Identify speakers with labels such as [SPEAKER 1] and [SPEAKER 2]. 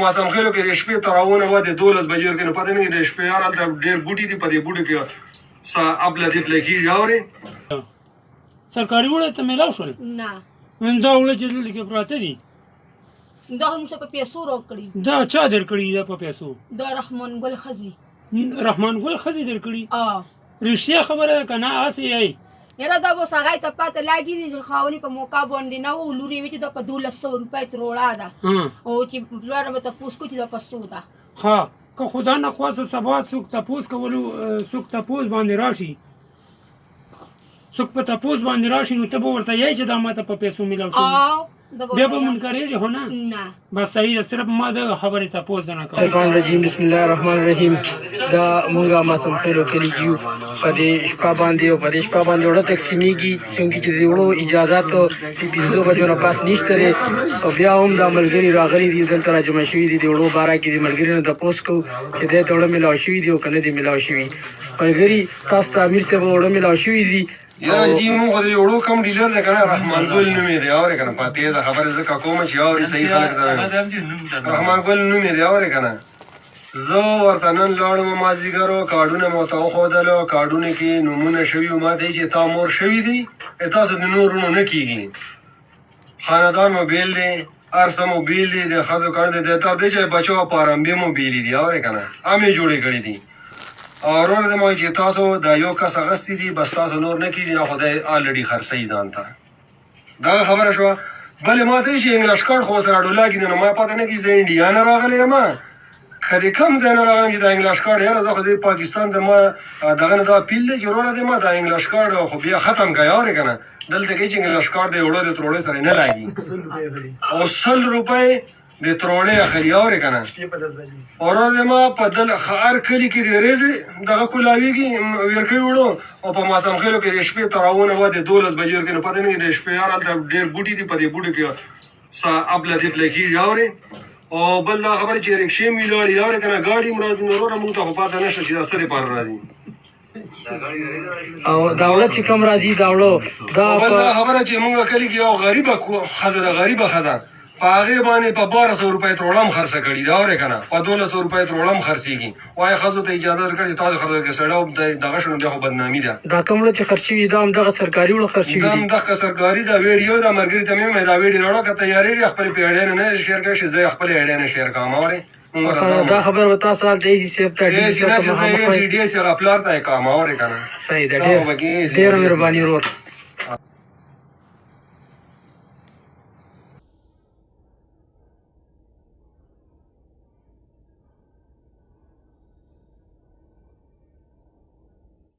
[SPEAKER 1] ماسم خېلو کې د شپې تراونه وه د 12 بجې ورکې نو پته نه د شپې یار هلته ډېر بوټي دي په دې بوټو کې سا اپله دیپله کېږي اورې
[SPEAKER 2] سرکاري وړه ته میلاو شول
[SPEAKER 3] نه
[SPEAKER 2] دا وړه چې دلته کې پراته دي
[SPEAKER 3] دا هم څه په پیسو راکړي
[SPEAKER 2] دا چا درکړي دا په پیسو
[SPEAKER 3] دا رحمان ګل ښځې
[SPEAKER 2] رحمان ګل ښځې درکړي
[SPEAKER 3] اه
[SPEAKER 2] رښتیا خبره ده که نه هسې یی
[SPEAKER 3] یاره دا اوس هغې ته پته لګي دي چې خاوني په موقع باندې نه و لور یې وي چې دا په 1200 روپۍ تروړه ده او چې پلاره به تپوس کړو چې دا په څو ده
[SPEAKER 2] ښه که خدا نه خواسته سبا څوک تپوس کولو څوک تپوس باندې راشي څوک په تپوس باندې راشي نو ته به ورته یې چې دا ماته په پیسو میلاو شوي بیا به منکرېږي خو نه بس صحیح ده صرف ما دغه خبرې تپوس نه کوم
[SPEAKER 4] شیطان رجیم بسم الله الرحمن الرحیم دا مونږه ماسم خیلو کلی کیو په دې شپه باندې او په دې شپه باندې وړه تقسیمیږي څنګه چې د وړو اجازات په 15 بجو نه پاس نشته لري او بیا هم د ملګری راغلي دي دلته راجمع شوي دي د وړو باره کې د ملګری نه تپوس کوو چې دې ته وړه میلاو شوي دي او که نه دي میلاو شوي ملګري تاسو ته امیر صاحب وړه میلاو شوي دي
[SPEAKER 1] یاره جی موږ د وړو کم ډیلر دی که نه رحمان ګل نوم یې دی اورې که نه پاتې ده خبرې ځکه کومه چې اورې صحیح خلک ده رحمان ګل نوم یې دی اورې که نه زه ورته نن لاړم مازدیګر کارډونه مې ورته وښودلو کارډونه کې نومونه شوي وو ما ته چې تا مور شوي دي تاسو د نورونو نه کېږي خاندان مو بیل دی هر څه مو بیل دی د ښځو کار دی د تر دې چې بچو پارمبې مو بیلې دي اورې که نه هم یې جوړې کړي دي او ورور دې مو چې تاسو د یو کس اغستې دي بس تاسو نور نه کېږي نو خدای الرډي خرڅوي ځان ته دغه خبره شوه بلې ما ته چې انګلش کارډ خو سره ډولاګي نو ما پته نه کېږي زه انډیا نه راغلی یم که د کم ځای نه راغلم چې د انګلش کارډ یاره زه خو د پاکستان د ما دغه نه دا پیل دی چې وروره دی ما د انګلش کارډ خو بیا ختم کړی اورې که نه دلته کې چې انګلش کارډ د وړو د تروړې سره نه لګي او 100 روپۍ د تروړې اخلي اورې که نه ورور دی ما په هر کلي کې د ورځې دغه کولاویږي ورکوي وړو او په ماسم خېلو کې د شپې تراونه وه د 12 بجې ورکې نو پته نه د شپې یار هلته ډېر بوټي دي په دې بوټو کې سا اپله دیپله کېږي اورې او بل دا خبره چې رکشې مې ولاړې اورې که نه ګاډي هم راځي نو وروره مونږ ته خو پته نشته چې دا څه دپاره راځي
[SPEAKER 4] او دا وړه چې کوم راځي دا وړه دا
[SPEAKER 1] بل دا خبره چې مونږ کلي کې یو غریبه ښځه ده غریبه ښځه په هغې باندې په 1200 روپۍ تروړه هم خرڅه کړي ده اورې که نه په 1200 روپۍ تروړه هم خرڅېږي وایي ښځو ته اجازه درکړه چې تاسو خبره کې سړی دغه شو نو بیا خو بدنامي ده
[SPEAKER 4] دا کوم وړه چې خرڅ شوي دا هم دغه سرکاري وړه خرڅ شوي
[SPEAKER 1] دا هم دغه سرکاري ده ویډیو ده ملګري ته مې ویل دا ویډیو راوړه که تیارېږي خپلې په ایډیا نه شیر کوي چې زه یې خپلې ایډیا نه شیر کوم اورې
[SPEAKER 4] دا خبر به تاسو هلته ایسي صاحب ته ډي سي صاحب ته مخامخ
[SPEAKER 1] ډي سي هغه پلار ته یې کوم اورې که نه
[SPEAKER 4] صحیح ده ډېره مهرباني ورور